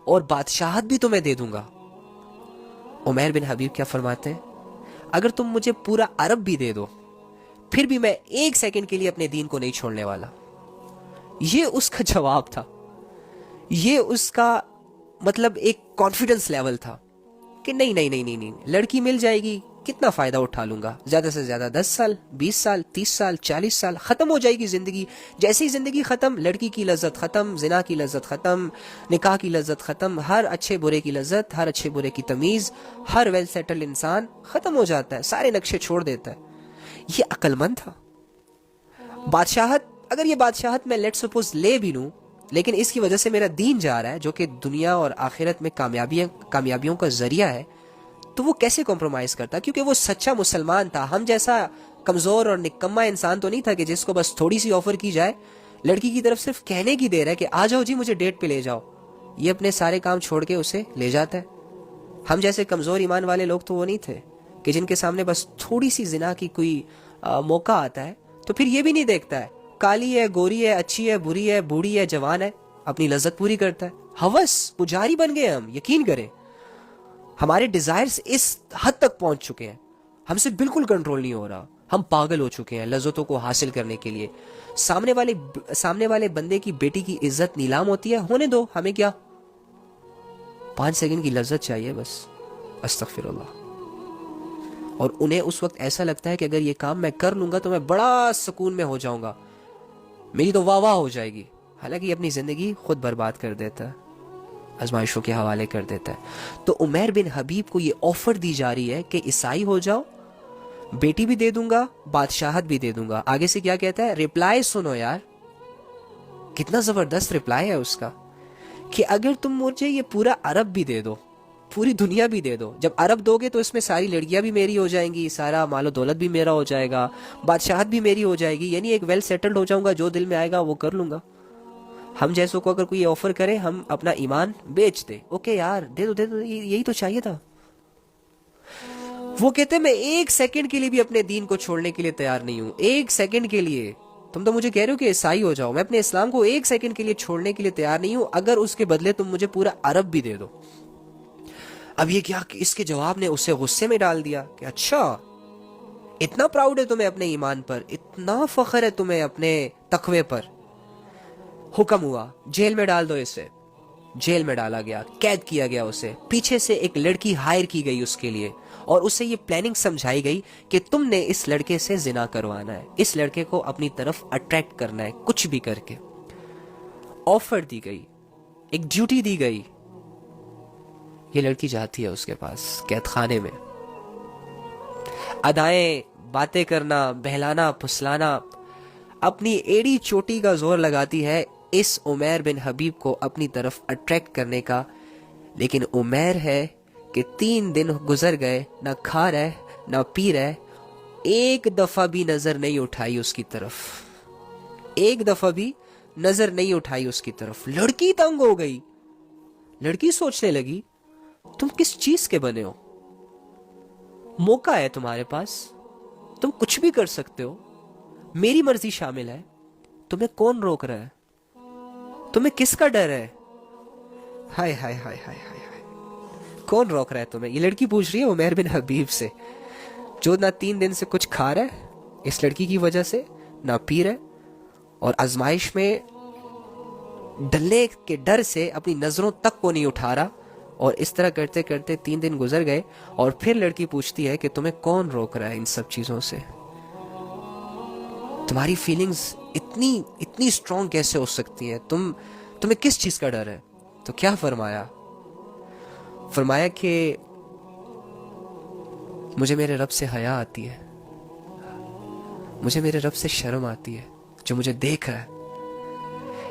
اور بادشاہت بھی تمہیں دے دوں گا. عمیر بن حبیب کیا فرماتے ہیں؟ اگر تم مجھے پورا عرب بھی دے دو پھر بھی میں ایک سیکنڈ کے لیے اپنے دین کو نہیں چھوڑنے والا. یہ اس کا جواب تھا. یہ اس کا مطلب ایک کانفیڈنس لیول تھا کہ نہیں نہیں نہیں نہیں نہیں، لڑکی مل جائے گی، کتنا فائدہ اٹھا لوں گا، زیادہ سے زیادہ 10 سال 20 سال 30 سال 40 سال، ختم ہو جائے گی زندگی. جیسے ہی زندگی ختم، لڑکی کی لذت ختم، زنا کی لذت ختم، نکاح کی لذت ختم، ہر اچھے برے کی لذت، ہر اچھے برے کی تمیز، ہر ویل سیٹل انسان ختم ہو جاتا ہے، سارے نقشے چھوڑ دیتا ہے. یہ عقل مند تھا. بادشاہت، اگر یہ بادشاہت میں لیٹ سپوز لے بھی لوں، لیکن اس کی وجہ سے میرا دین جا رہا ہے جو کہ دنیا اور آخرت میں کامیابیوں کا ذریعہ ہے، تو وہ کیسے کمپرومائز کرتا؟ کیونکہ وہ سچا مسلمان تھا. ہم جیسا کمزور اور نکما انسان تو نہیں تھا کہ جس کو بس تھوڑی سی آفر کی جائے، لڑکی کی طرف صرف کہنے کی دیر ہے کہ آ جاؤ جی مجھے ڈیٹ پہ لے جاؤ، یہ اپنے سارے کام چھوڑ کے اسے لے جاتا ہے. ہم جیسے کمزور ایمان والے لوگ تو وہ نہیں تھے کہ جن کے سامنے بس تھوڑی سی زنا کی کوئی موقع آتا ہے تو پھر یہ بھی نہیں دیکھتا ہے کالی ہے گوری ہے اچھی ہے بری ہے بوڑھی ہے جوان ہے، اپنی لذت پوری کرتا ہے. ہوس پجاری بن گئے ہم، یقین کریں. ہمارے ڈیزائرز اس حد تک پہنچ چکے ہیں، ہم سے بالکل کنٹرول نہیں ہو رہا. ہم پاگل ہو چکے ہیں لذتوں کو حاصل کرنے کے لیے. سامنے والے بندے کی بیٹی کی عزت نیلام ہوتی ہے، ہونے دو، ہمیں کیا، 5 سیکنڈ کی لذت چاہیے بس. استغفر اللہ. اور انہیں اس وقت ایسا لگتا ہے کہ اگر یہ کام میں کر لوں گا تو میں بڑا سکون میں ہو جاؤں گا، میری تو واہ واہ ہو جائے گی. حالانکہ یہ اپنی زندگی خود برباد کر دیتا ہے، آزمائشوں کے حوالے کر دیتا ہے. تو عمیر بن حبیب کو یہ آفر دی جا رہی ہے کہ عیسائی ہو جاؤ، بیٹی بھی دے دوں گا، بادشاہت بھی دے دوں گا. آگے سے کیا کہتا ہے؟ ریپلائی سنو یار، کتنا زبردست ریپلائی ہے اس کا کہ اگر تم مجھے یہ پورا عرب بھی دے دو، پوری دنیا بھی دے دو. جب عرب دو گے تو اس میں ساری لڑکیاں بھی میری ہو جائیں گی، سارا مال و دولت بھی میرا ہو جائے گا، بادشاہت بھی میری ہو جائے گی، یعنی ایک ویل سیٹلڈ ہو جاؤں گا، جو دل میں آئے گا وہ کر لوں گا. ہم جیسوں کو اگر کوئی آفر کرے ہم اپنا ایمان بیچ دے، اوکے یار دے دو دے دو، یہی تو چاہیے تھا. وہ کہتے میں ایک سیکنڈ کے لیے بھی اپنے دین کو چھوڑنے کے لیے تیار نہیں ہوں، ایک سیکنڈ کے لیے. تم تو مجھے کہہ رہے ہو کہ عیسائی ہو جاؤ، میں اپنے اسلام کو ایک سیکنڈ کے لیے چھوڑنے کے لیے تیار نہیں ہوں اگر اس کے بدلے تم مجھے پورا عرب بھی دے دو. اب یہ کیا کہ اس کے جواب نے اسے غصے میں ڈال دیا کہ اچھا اتنا پراؤڈ ہے تمہیں اپنے ایمان پر، اتنا فخر ہے تمہیں اپنے تقوی پر. حکم ہوا جیل میں ڈال دو اسے. جیل میں ڈالا گیا، قید کیا گیا اسے. پیچھے سے ایک لڑکی ہائر کی گئی اس کے لیے اور اسے یہ پلاننگ سمجھائی گئی کہ تم نے اس لڑکے سے زنا کروانا ہے، اس لڑکے کو اپنی طرف اٹریکٹ کرنا ہے کچھ بھی کر کے. آفر دی گئی، ایک ڈیوٹی دی گئی. یہ لڑکی جاتی ہے اس کے پاس قید خانے میں، ادائیں باتیں کرنا، بہلانا پھسلانا، اپنی ایڑی چوٹی کا زور لگاتی ہے اس عمیر بن حبیب کو اپنی طرف اٹریکٹ کرنے کا. لیکن عمیر ہے کہ 3 دن گزر گئے، نہ کھا رہے نہ پی رہے، ایک دفعہ بھی نظر نہیں اٹھائی اس کی طرف، ایک دفعہ بھی نظر نہیں اٹھائی اس کی طرف. لڑکی تنگ ہو گئی، لڑکی سوچنے لگی تم کس چیز کے بنے ہو، موقع ہے تمہارے پاس، تم کچھ بھی کر سکتے ہو، میری مرضی شامل ہے، تمہیں کون روک رہا ہے، تمہیں کس کا ڈر ہے؟ ہائے ہائے ہائے ہائے ہائے، کون روک رہا ہے تمہیں؟ یہ لڑکی پوچھ رہی ہے عمیر بن حبیب سے، جو نہ 3 دن سے کچھ کھا رہا ہے اس لڑکی کی وجہ سے، نہ پی رہا، اور آزمائش میں ڈلنے کے ڈر سے اپنی نظروں تک کو نہیں اٹھا رہا. اور اس طرح کرتے کرتے 3 دن گزر گئے اور پھر لڑکی پوچھتی ہے کہ تمہیں کون روک رہا ہے ان سب چیزوں سے، تمہاری فیلنگز اتنی اسٹرانگ کیسے ہو سکتی ہیں، تمہیں کس چیز کا ڈر ہے؟ تو کیا فرمایا کہ مجھے میرے رب سے حیا آتی ہے، مجھے میرے رب سے شرم آتی ہے جو مجھے دیکھ رہا ہے.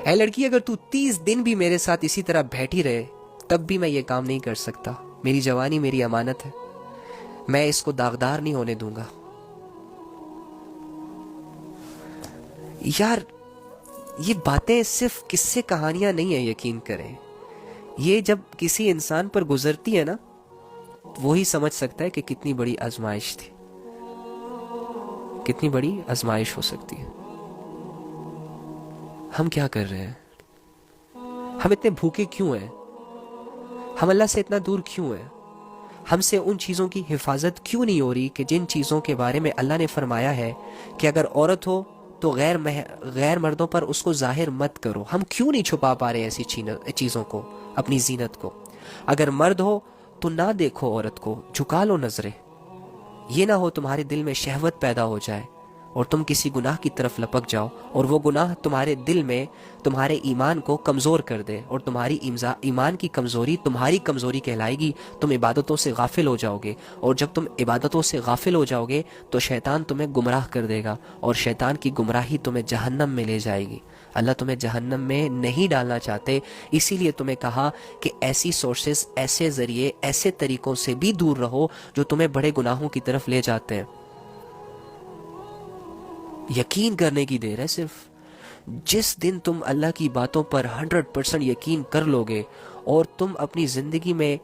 اے لڑکی اگر تو 30 دن بھی میرے ساتھ اسی طرح بیٹھی رہے تب بھی میں یہ کام نہیں کر سکتا، میری جوانی میری امانت ہے، میں اس کو داغدار نہیں ہونے دوں گا. یار یہ باتیں صرف قصے کہانیاں نہیں ہیں، یقین کریں، یہ جب کسی انسان پر گزرتی ہے نا وہی سمجھ سکتا ہے کہ کتنی بڑی آزمائش تھی، کتنی بڑی آزمائش ہو سکتی ہے. ہم کیا کر رہے ہیں؟ ہم اتنے بھوکے کیوں ہیں؟ ہم اللہ سے اتنا دور کیوں ہیں؟ ہم سے ان چیزوں کی حفاظت کیوں نہیں ہو رہی کہ جن چیزوں کے بارے میں اللہ نے فرمایا ہے کہ اگر عورت ہو تو غیر مردوں پر اس کو ظاہر مت کرو؟ ہم کیوں نہیں چھپا پا رہے ایسی چیزوں کو، اپنی زینت کو؟ اگر مرد ہو تو نہ دیکھو عورت کو، جھکا لو نظریں، یہ نہ ہو تمہارے دل میں شہوت پیدا ہو جائے اور تم کسی گناہ کی طرف لپک جاؤ اور وہ گناہ تمہارے دل میں تمہارے ایمان کو کمزور کر دے، اور تمہاری ایمان کی کمزوری تمہاری کمزوری کہلائے گی، تم عبادتوں سے غافل ہو جاؤ گے، اور جب تم عبادتوں سے غافل ہو جاؤ گے تو شیطان تمہیں گمراہ کر دے گا، اور شیطان کی گمراہی تمہیں جہنم میں لے جائے گی۔ اللہ تمہیں جہنم میں نہیں ڈالنا چاہتے، اسی لیے تمہیں کہا کہ ایسی سورسز، ایسے ذریعے، ایسے طریقوں سے بھی دور رہو جو تمہیں بڑے گناہوں کی طرف لے جاتے ہیں۔ یقین کرنے کی دیر ہے صرف۔ جس دن تم اللہ کی باتوں پر 100% یقین کر لو گے اور تم اپنی زندگی میں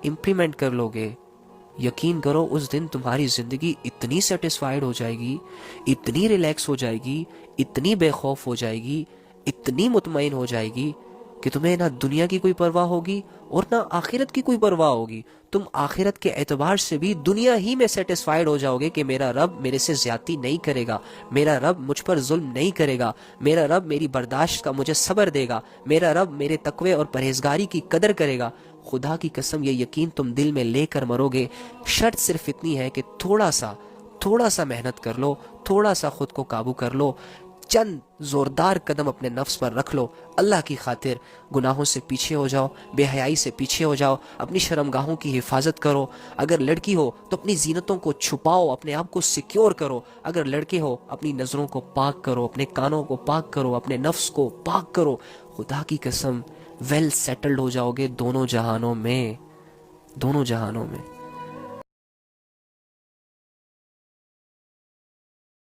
امپلیمنٹ کر لو گے، یقین کرو اس دن تمہاری زندگی اتنی سیٹسفائیڈ ہو جائے گی، اتنی ریلیکس ہو جائے گی، اتنی بے خوف ہو جائے گی، اتنی مطمئن ہو جائے گی کہ تمہیں نہ دنیا کی کوئی پرواہ ہوگی اور نہ آخرت کی کوئی پرواہ ہوگی۔ تم آخرت کے اعتبار سے بھی دنیا ہی میں سیٹسفائیڈ ہو جاؤ گے کہ میرا رب میرے سے زیادتی نہیں کرے گا، میرا رب مجھ پر ظلم نہیں کرے گا، میرا رب میری برداشت کا مجھے صبر دے گا، میرا رب میرے تقوی اور پرہیزگاری کی قدر کرے گا۔ خدا کی قسم یہ یقین تم دل میں لے کر مرو گے۔ شرط صرف اتنی ہے کہ تھوڑا سا محنت کر لو، تھوڑا سا خود کو قابو کر لو، چند زوردار قدم اپنے نفس پر رکھ لو، اللہ کی خاطر گناہوں سے پیچھے ہو جاؤ، بے حیائی سے پیچھے ہو جاؤ، اپنی شرمگاہوں کی حفاظت کرو۔ اگر لڑکی ہو تو اپنی زینتوں کو چھپاؤ، اپنے آپ کو سیکیور کرو۔ اگر لڑکے ہو اپنی نظروں کو پاک کرو، اپنے کانوں کو پاک کرو، اپنے نفس کو پاک کرو۔ خدا کی قسم ویل سیٹلڈ ہو جاؤ گے دونوں جہانوں میں، دونوں جہانوں میں۔